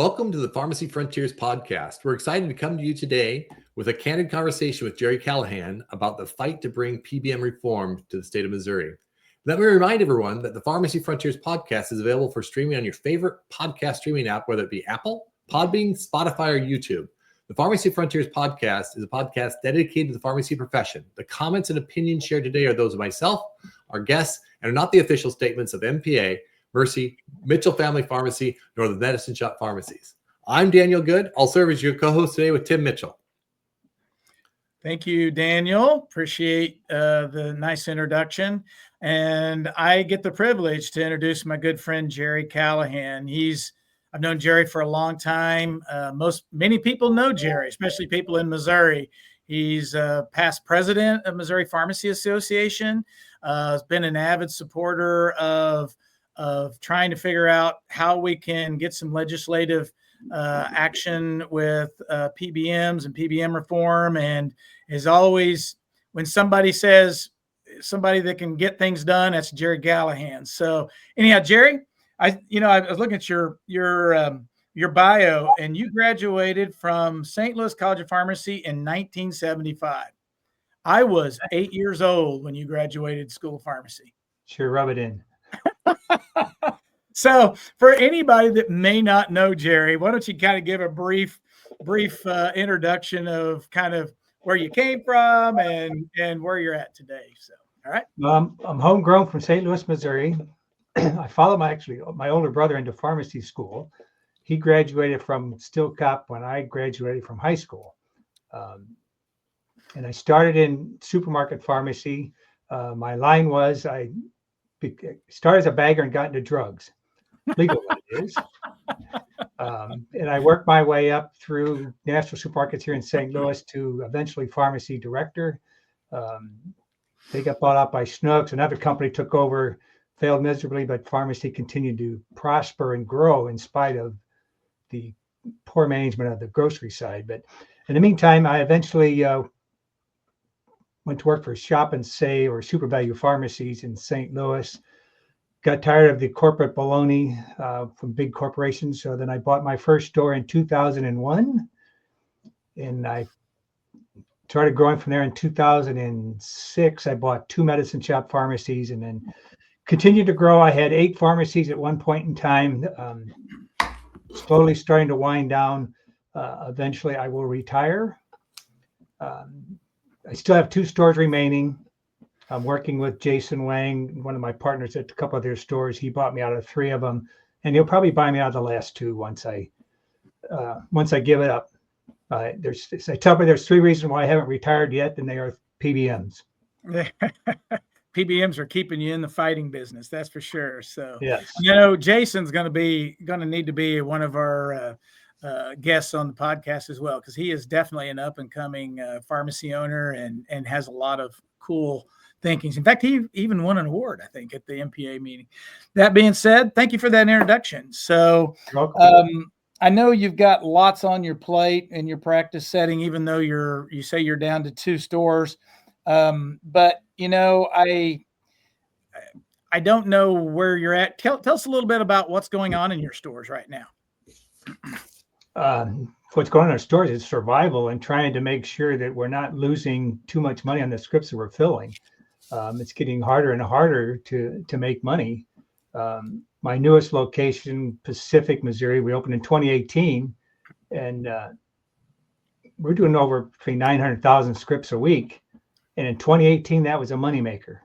Welcome to the Pharmacy Frontiers podcast. We're excited to come to you today with a candid conversation with Jerry Callahan about the fight to bring PBM reform to the state of Missouri. Let me remind everyone that the Pharmacy Frontiers podcast is available for streaming on your favorite podcast streaming app, whether it be Apple, Podbean, Spotify, or YouTube. The Pharmacy Frontiers podcast is a podcast dedicated to the pharmacy profession. The comments and opinions shared today are those of myself, our guests, and are not the official statements of MPA, Mercy, Mitchell Family Pharmacy, nor the Medicine Shop Pharmacies. I'm Daniel Good. I'll serve as your co-host today with Tim Mitchell. Thank you, Daniel. Appreciate the nice introduction. And I get the privilege to introduce my good friend, Jerry Callahan. I've known Jerry for a long time. Many people know Jerry, especially people in Missouri. He's past president of Missouri Pharmacy Association, has been an avid supporter of trying to figure out how we can get some legislative action with PBMs and PBM reform, and is always, when somebody says somebody that can get things done, that's Jerry Callahan. So anyhow, Jerry, I was looking at your bio, and you graduated from St. Louis College of Pharmacy in 1975. I was 8 years old when you graduated School of Pharmacy. Sure, rub it in. So for anybody that may not know Jerry, why don't you kind of give a brief introduction of kind of where you came from and where you're at today. So, all right. I'm homegrown from St. Louis, Missouri. I followed my older brother into pharmacy school. He graduated from Stillcop when I graduated from high school. And I started in supermarket pharmacy. My line was I started as a bagger and got into drugs. Legal it is. And I worked my way up through national supermarkets here in St. Louis to eventually pharmacy director. They got bought out by Schnucks. Another company took over, failed miserably, but pharmacy continued to prosper and grow in spite of the poor management of the grocery side. But in the meantime, I eventually went to work for Shop and Save or Super Value Pharmacies in St. Louis. Got tired of the corporate baloney from big corporations. So then I bought my first store in 2001. And I started growing from there in 2006. I bought 2 Medicine Shop pharmacies and then continued to grow. I had 8 pharmacies at one point in time, slowly starting to wind down. Eventually, I will retire. I still have 2 stores remaining. I'm working with Jason Wang, one of my partners at a couple of their stores. He bought me out of 3 of them, and he'll probably buy me out of the last 2 once I give it up. I tell me there's 3 reasons why I haven't retired yet, and they are PBMs. PBMs are keeping you in the fighting business, that's for sure. So yes, Jason's going to need to be one of our guests on the podcast as well, because he is definitely an up and coming pharmacy owner and has a lot of cool thinkings. In fact, he even won an award, I think, at the MPA meeting. That being said, thank you for that introduction. So I know you've got lots on your plate in your practice setting, even though you say you're down to 2 stores. But I don't know where you're at. Tell us a little bit about what's going on in your stores right now. What's going on in our stores is survival and trying to make sure that we're not losing too much money on the scripts that we're filling. It's getting harder and harder to make money. My newest location, Pacific, Missouri, we opened in 2018, and we're doing over between 900,000 scripts a week. And in 2018, that was a moneymaker.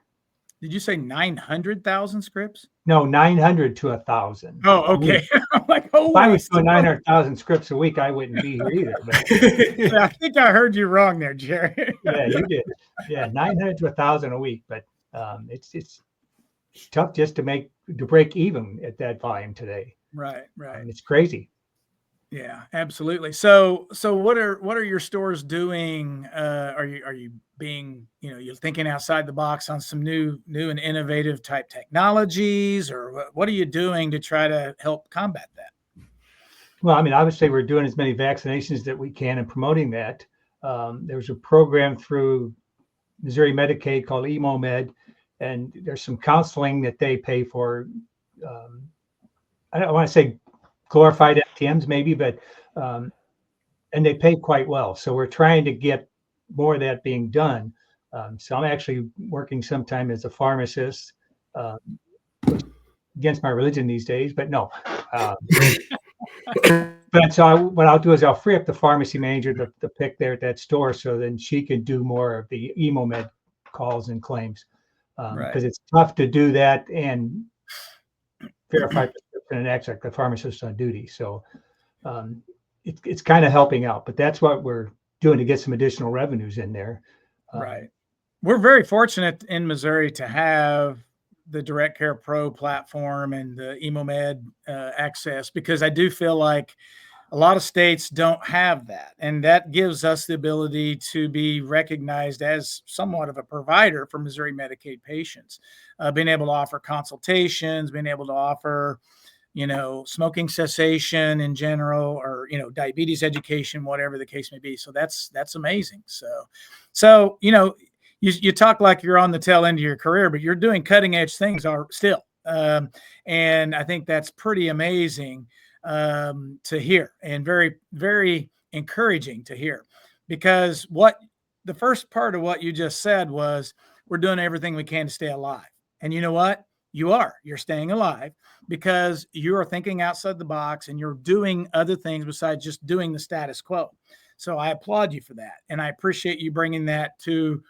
Did you say 900,000 scripts? No, 900 to 1,000. Oh, okay. I'm like, if I was doing 900,000 scripts a week, I wouldn't be here either. But I think I heard you wrong there, Jerry. Yeah, you did. Yeah, 900 to 1,000 a week, but it's tough just to break even at that volume today. Right. It's crazy. Yeah, absolutely. So what are your stores doing? Are you being, you're thinking outside the box on some new and innovative type technologies, or what are you doing to try to help combat that? Well, I mean, obviously we're doing as many vaccinations that we can and promoting that. There's a program through Missouri Medicaid called EmoMed, and there's some counseling that they pay for. I don't want to say glorified FTMs maybe, but and they pay quite well. So we're trying to get more of that being done. So I'm actually working sometime as a pharmacist, which against my religion these days, but no. But so what I'll do is I'll free up the pharmacy manager to pick there at that store, so then she can do more of the EmoMed calls and claims, because it's tough to do that and verify prescription and act like the pharmacist on duty. So it's kind of helping out, but that's what we're doing to get some additional revenues in there. Right. We're very fortunate in Missouri to have the Direct Care Pro platform and the EmoMed access, because I do feel like a lot of states don't have that. And that gives us the ability to be recognized as somewhat of a provider for Missouri Medicaid patients, being able to offer consultations, being able to offer, smoking cessation in general, or, diabetes education, whatever the case may be. So that's amazing. So, you talk like you're on the tail end of your career, but you're doing cutting edge things still. And I think that's pretty amazing to hear, and very, very encouraging to hear, because the first part of what you just said was, we're doing everything we can to stay alive. And you know what? You're staying alive because you are thinking outside the box and you're doing other things besides just doing the status quo. So I applaud you for that. And I appreciate you bringing that to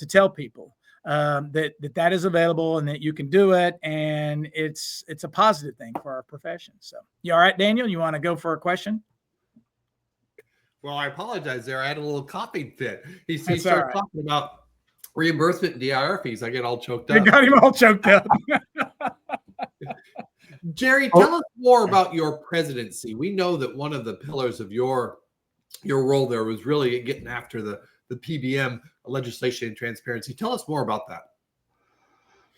tell people that is available and that you can do it. And it's a positive thing for our profession. So you all right, Daniel? You want to go for a question? Well, I apologize there. I had a little coughing fit. He That's started all right. talking about reimbursement and DIR fees. I get all choked up. You got him all choked up. Jerry, tell us more about your presidency. We know that one of the pillars of your role there was really getting after the PBM legislation and transparency. Tell us more about that.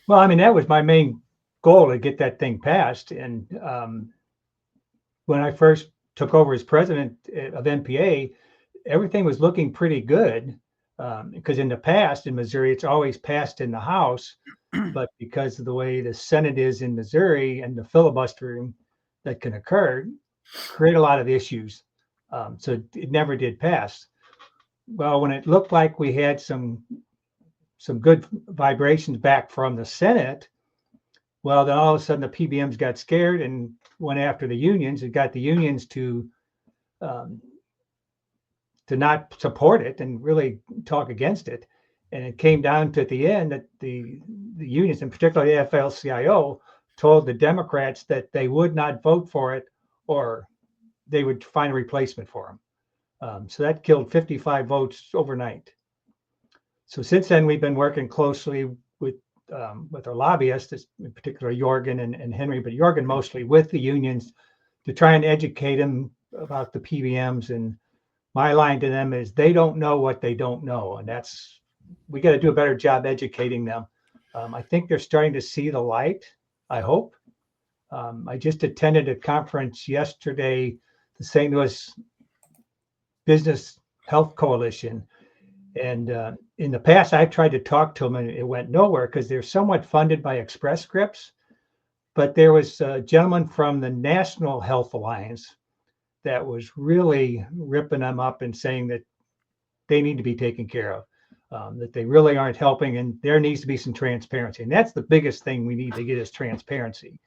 Well, I mean, that was my main goal, to get that thing passed. And when I first took over as president of MPA, everything was looking pretty good, because in the past in Missouri, it's always passed in the House, but because of the way the Senate is in Missouri and the filibustering that can occur, create a lot of issues. So it never did pass. Well, when it looked like we had some good vibrations back from the Senate, well, then all of a sudden the PBMs got scared and went after the unions. It got the unions to not support it and really talk against it. And it came down to, at the end, that the unions, and particularly the AFL-CIO, told the Democrats that they would not vote for it, or they would find a replacement for them. So that killed 55 votes overnight. So since then, we've been working closely with our lobbyists, in particular Jorgen and Henry, but Jorgen mostly, with the unions, to try and educate them about the PBMs. And my line to them is, they don't know what they don't know, and we got to do a better job educating them. I think they're starting to see the light, I hope. I just attended a conference yesterday, the St. Louis Business Health Coalition. And in the past, I've tried to talk to them and it went nowhere, because they're somewhat funded by Express Scripts. But there was a gentleman from the National Health Alliance that was really ripping them up and saying that they need to be taken care of, that they really aren't helping, and there needs to be some transparency. And that's the biggest thing we need to get, is transparency.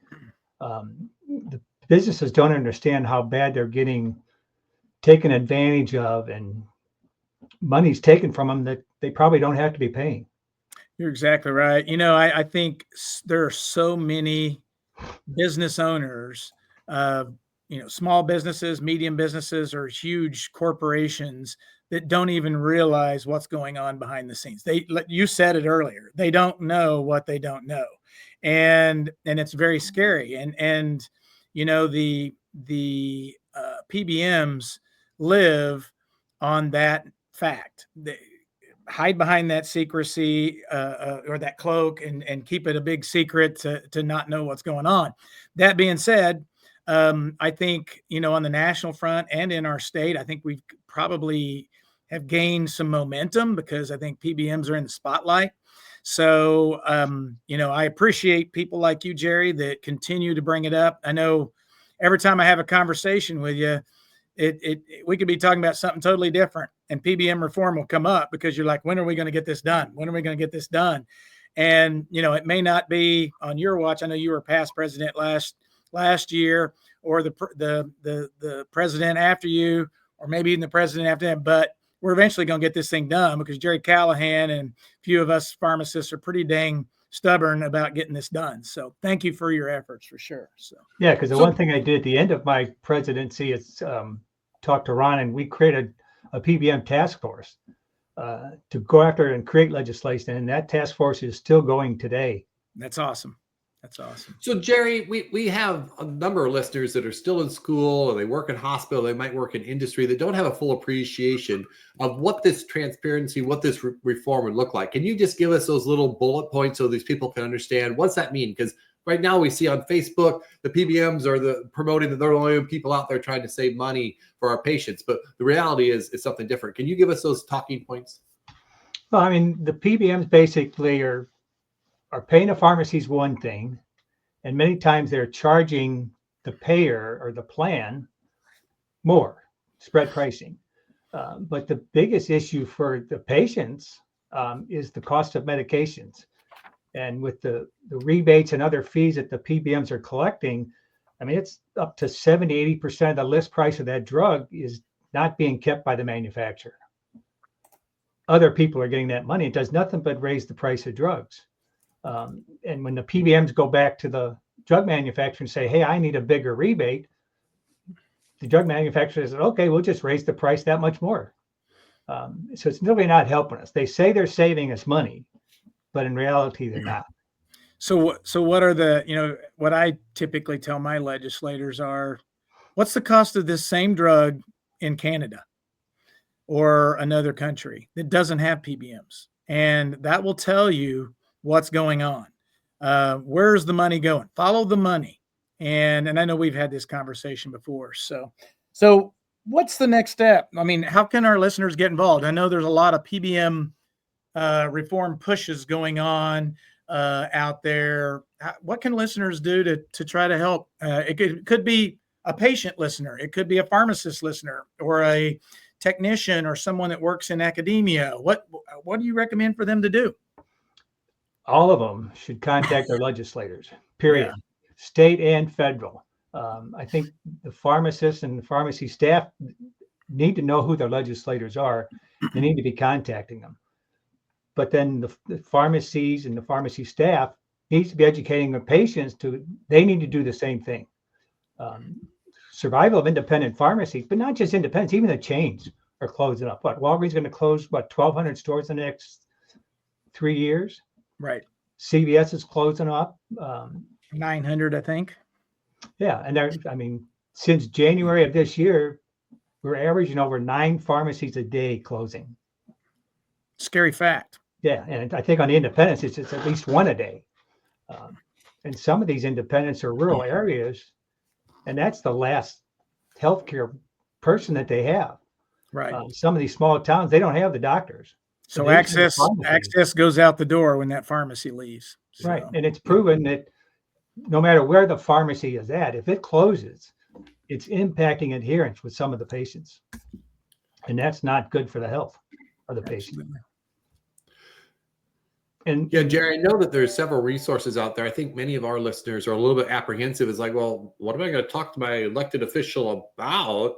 The businesses don't understand how bad they're getting taken advantage of, and money's taken from them that they probably don't have to be paying. You're exactly right. I think there are so many business owners, small businesses, medium businesses, or huge corporations, that don't even realize what's going on behind the scenes. You said it earlier, they don't know what they don't know. And it's very scary. And the PBMs live on that fact. They hide behind that secrecy, or that cloak, and keep it a big secret to not know what's going on. That being said, I think, on the national front and in our state, I think we've probably have gained some momentum, because I think PBMs are in the spotlight. So, I appreciate people like you, Jerry, that continue to bring it up. I know every time I have a conversation with you, we could be talking about something totally different, and PBM reform will come up because you're like, when are we going to get this done? When are we going to get this done? And, it may not be on your watch. I know you were past president last year, or the president after you, or maybe even the president after that, but we're eventually going to get this thing done because Jerry Callahan and a few of us pharmacists are pretty dang stubborn about getting this done. So thank you for your efforts, for sure. So yeah, because the one thing I did at the end of my presidency is talk to Ron, and we created a PBM task force to go after and create legislation, and that task force is still going today. That's awesome. That's awesome. So, Jerry, we have a number of listeners that are still in school, or they work in hospital, they might work in industry, that don't have a full appreciation of what this transparency, what this reform would look like. Can you just give us those little bullet points so these people can understand what's that mean? Because right now we see on Facebook, the PBMs are promoting that they're the only people out there trying to save money for our patients. But the reality is something different. Can you give us those talking points? Well, I mean, the PBMs basically are paying the pharmacies one thing, and many times they're charging the payer or the plan more, spread pricing. But the biggest issue for the patients is the cost of medications. And with the rebates and other fees that the PBMs are collecting, I mean, it's up to 70, 80% of the list price of that drug is not being kept by the manufacturer. Other people are getting that money. It does nothing but raise the price of drugs. And when the PBMs go back to the drug manufacturer and say, hey, I need a bigger rebate, the drug manufacturer says, okay, we'll just raise the price that much more. So it's really not helping us. They say they're saving us money, but in reality, they're not. So what are what I typically tell my legislators are, what's the cost of this same drug in Canada or another country that doesn't have PBMs? And that will tell you what's going on. Where's the money going? Follow the money. And I know we've had this conversation before. So what's the next step? I mean, how can our listeners get involved? I know there's a lot of PBM reform pushes going on out there. What can listeners do to try to help? It could be a patient listener. It could be a pharmacist listener, or a technician, or someone that works in academia. What do you recommend for them to do? All of them should contact their legislators, period. Yeah. State and federal. I think the pharmacists and the pharmacy staff need to know who their legislators are. They need to be contacting them. But then the pharmacies and the pharmacy staff needs to be educating the patients they need to do the same thing. Survival of independent pharmacies, but not just independents, even the chains are closing up. Walgreens going to close 1,200 stores in the next 3 years? Right. CVS is closing up. 900, I think. Yeah. And since January of this year, we're averaging over 9 pharmacies a day closing. Scary fact. Yeah. And I think on the independents, it's at least one a day. And some of these independents are rural areas, and that's the last healthcare person that they have. Right. Some of these small towns, they don't have the doctors. So access goes out the door when that pharmacy leaves. So. Right. And it's proven that no matter where the pharmacy is at, if it closes, it's impacting adherence with some of the patients. And that's not good for the health of the patient. And yeah, Jerry, I know that there's several resources out there. I think many of our listeners are a little bit apprehensive. It's like, well, what am I going to talk to my elected official about?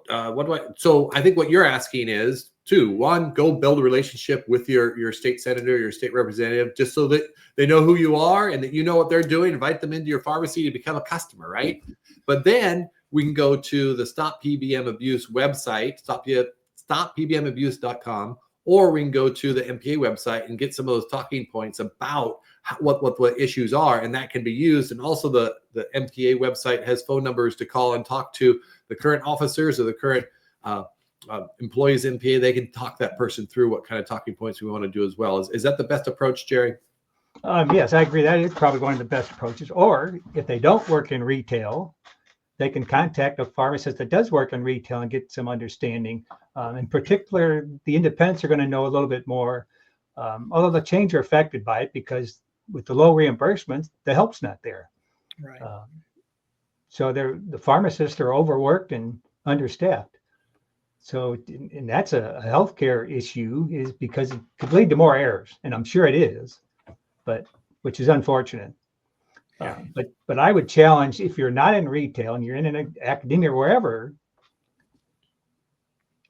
So I think what you're asking is one, go build a relationship with your state senator, your state representative, just so that they know who you are and that you know what they're doing. Invite them into your pharmacy to become a customer, right? But then we can go to the Stop PBM Abuse website, stoppbmabuse.com. Or we can go to the MPA website and get some of those talking points about what issues are, and that can be used. And also the MPA website has phone numbers to call and talk to the current officers or the current employees in MPA. They can talk that person through what kind of talking points we want to do as well. Is that the best approach, Jerry? Yes, I agree. That is probably one of the best approaches. Or if they don't work in retail, they can contact a pharmacist that does work in retail and get some understanding. In particular, the independents are going to know a little bit more, although the chains are affected by it because with the low reimbursements, the help's not there. Right. So the pharmacists are overworked and understaffed. So, and that's a healthcare issue, is because it could lead to more errors, and I'm sure it is, but which is unfortunate. Yeah. But I would challenge, if you're not in retail and you're in an academia or wherever,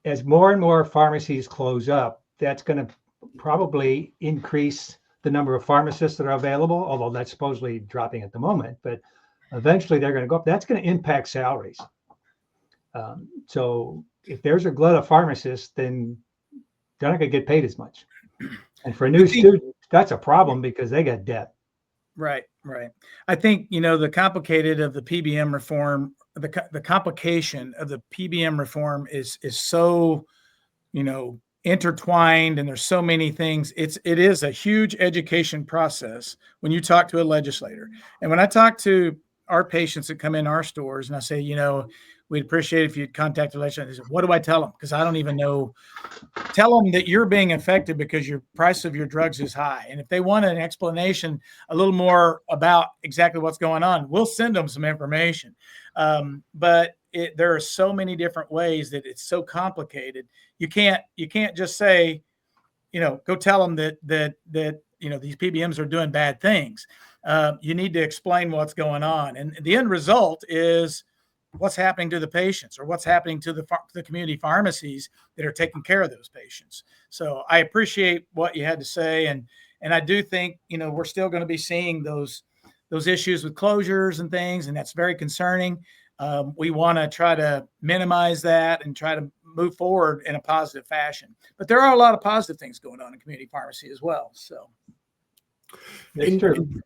as more and more pharmacies close up, that's going to probably increase the number of pharmacists that are available, although that's supposedly dropping at the moment. But eventually they're going to go up. That's going to impact salaries. So if there's a glut of pharmacists, then they're not going to get paid as much. And for a new student, that's a problem because they got debt. Right. I think, the complicated of the PBM reform, the complication of the PBM reform is so, intertwined, and there's so many things. It is a huge education process when you talk to a legislator. And when I talk to our patients that come in our stores and I say, we'd appreciate if you'd contact the legislator. They say, what do I tell them? Because I don't even know. Tell them that you're being affected because your price of your drugs is high. And if they want an explanation a little more about exactly what's going on, we'll send them some information. But there are so many different ways that it's so complicated. You can't just say, go tell them that these PBMs are doing bad things. You need to explain what's going on. And the end result is what's happening to the patients, or what's happening to the community pharmacies that are taking care of those patients. So I appreciate what you had to say. And I do think, we're still going to be seeing those issues with closures and things, and that's very concerning. We want to try to minimize that and try to move forward in a positive fashion. But there are a lot of positive things going on in community pharmacy as well. So that's true.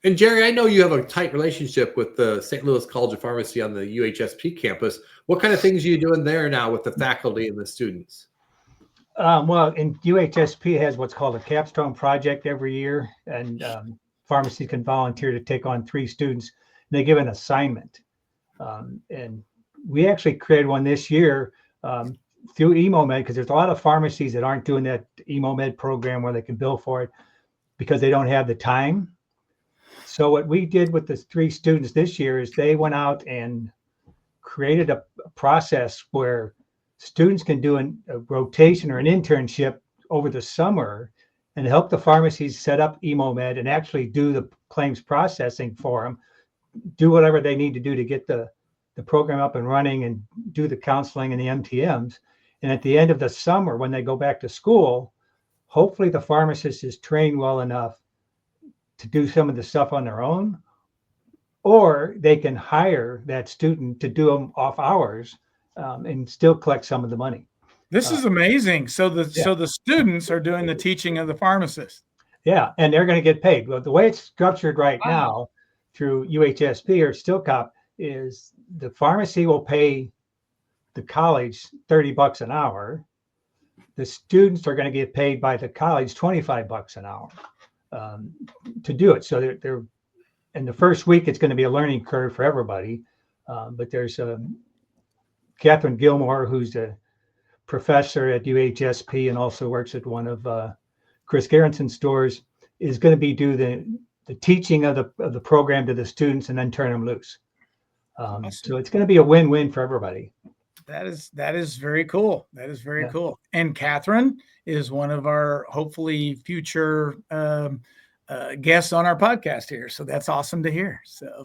And Jerry, I know you have a tight relationship with the St. Louis College of Pharmacy on the UHSP campus. What kind of things are you doing there now with the faculty and the students? Well, in UHSP has what's called a capstone project every year, and pharmacies can volunteer to take on 3 students. And they give an assignment. And we actually created one this year through EmoMed, because there's a lot of pharmacies that aren't doing that EmoMed program where they can bill for it because they don't have the time. So what we did with the 3 students this year is they went out and created a process where students can do a rotation or an internship over the summer and help the pharmacies set up EmoMed and actually do the claims processing for them, do whatever they need to do to get the program up and running and do the counseling and the MTMs. And at the end of the summer, when they go back to school, hopefully the pharmacist is trained well enough to do some of the stuff on their own, or they can hire that student to do them off hours and still collect some of the money. This is amazing. So the students are doing the teaching of the pharmacist. Yeah, and they're going to get paid. Well, the way it's structured right now through UHSP or StillCop is the pharmacy will pay the college $30 an hour. The students are going to get paid by the college $25 an hour to do it. So they're in the first week, it's going to be a learning curve for everybody. But there's Catherine Gilmore, who's a professor at UHSP and also works at one of Chris Gerritson's stores, is going to be do the teaching of the program to the students and then turn them loose. So it's going to be a win-win for everybody. That is very cool. That is very cool. And Catherine is one of our hopefully future guests on our podcast here. So that's awesome to hear. So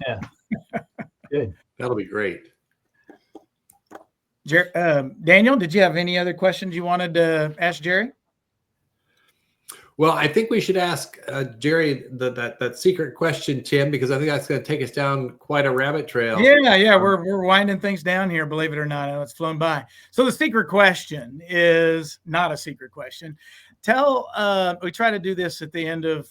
Good. That'll be great. Daniel, did you have any other questions you wanted to ask Jerry? Well, I think we should ask Jerry that secret question, Tim, because I think that's going to take us down quite a rabbit trail. Yeah, we're winding things down here, believe it or not. I know it's flown by. So the secret question is not a secret question. We try to do this at the end of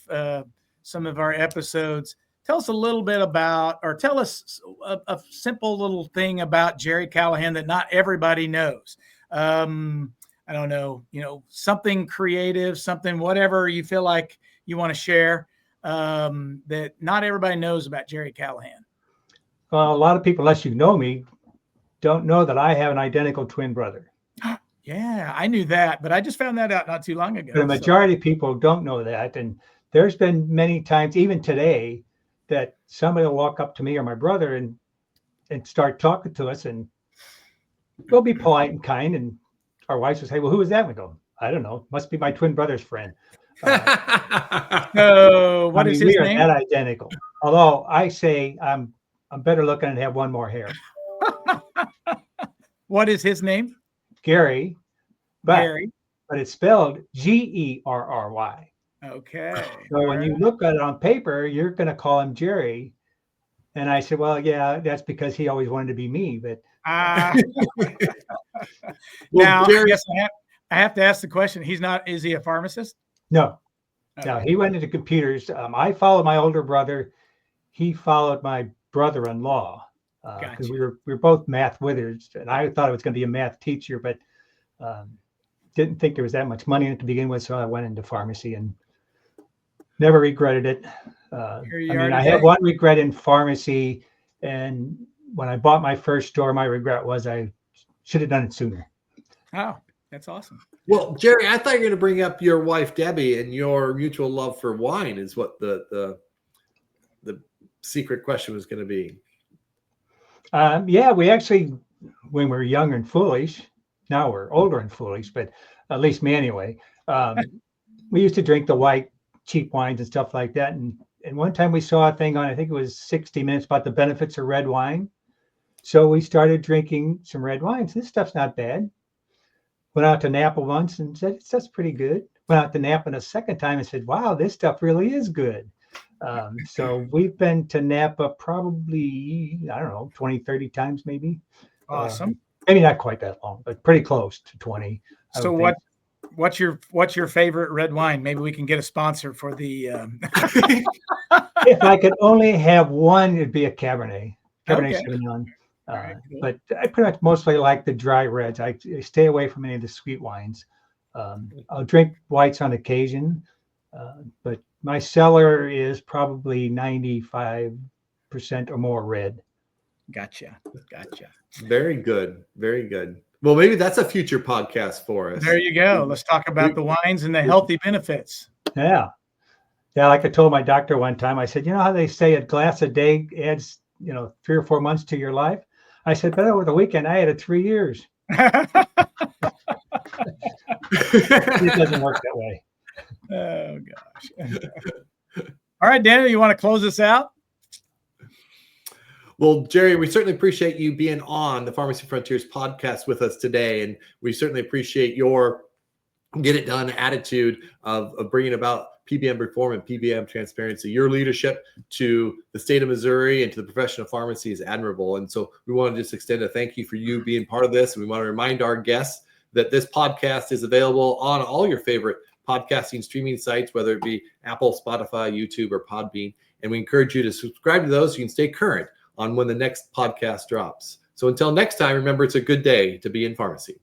some of our episodes. Tell us a little bit about, or tell us a simple little thing about Jerry Callahan that not everybody knows. I don't know, something creative, something, whatever you feel like you want to share that not everybody knows about Jerry Callahan. Well, a lot of people, unless you know me, don't know that I have an identical twin brother. Yeah, I knew that, but I just found that out not too long ago. The majority of people don't know that. And there's been many times, even today, that somebody will walk up to me or my brother and and start talking to us, and we'll be polite and kind. And our wives will say, "Well, who is that?" We go, "I don't know. Must be my twin brother's friend." So what I is mean, his we are name? that identical. Although I say I'm better looking and have one more hair. What is his name? Gary, but Gary. it's spelled Gerry. Okay. So when you look at it on paper, you're going to call him Jerry. And I said, well, yeah, that's because he always wanted to be me. But now, Jerry, I guess I have to ask the question. Is he a pharmacist? no, Okay. he went into computers. I followed my older brother. He followed my brother-in-law because Gotcha. we were both math wizards. And I thought I was going to be a math teacher, but didn't think there was that much money in it to begin with. So I went into pharmacy and never regretted it. I have one regret in pharmacy, and when I bought my first store, my regret was I should have done it sooner. Oh, that's awesome. Well, Jerry, I thought you were going to bring up your wife Debbie and your mutual love for wine is what the secret question was going to be. Yeah, we actually, when we were young and foolish, now we're older and foolish, but at least me anyway. We used to drink the white cheap wines and stuff like that. And one time we saw a thing on, I think it was 60 Minutes, about the benefits of red wine. So we started drinking some red wines. This stuff's not bad. Went out to Napa once and said, that's pretty good. Went out to Napa a second time and said, wow, this stuff really is good. So we've been to Napa probably, I don't know, 20, 30 times maybe. Awesome. Maybe not quite that long, but pretty close to 20. So what's your favorite red wine? Maybe we can get a sponsor for the. If I could only have one, it'd be a Cabernet Sauvignon. Right, cool. But I pretty much mostly like the dry reds. I stay away from any of the sweet wines. I'll drink whites on occasion, but my cellar is probably 95% or more red. Gotcha. Very good. Very good. Well, maybe that's a future podcast for us. There you go. Let's talk about the wines and the healthy benefits. Yeah. Like I told my doctor one time, I said, you know how they say a glass a day adds, 3 or 4 months to your life? I said, but over the weekend, I had it 3 years. It doesn't work that way. Oh, gosh. All right, Daniel, you want to close this out? Well, Jerry, we certainly appreciate you being on the Pharmacy Frontiers podcast with us today. And we certainly appreciate your get it done attitude of bringing about PBM reform and PBM transparency. Your leadership to the state of Missouri and to the profession of pharmacy is admirable. And so we want to just extend a thank you for you being part of this. And we want to remind our guests that this podcast is available on all your favorite podcasting streaming sites, whether it be Apple, Spotify, YouTube, or Podbean. And we encourage you to subscribe to those so you can stay current on when the next podcast drops. So until next time, remember, it's a good day to be in pharmacy.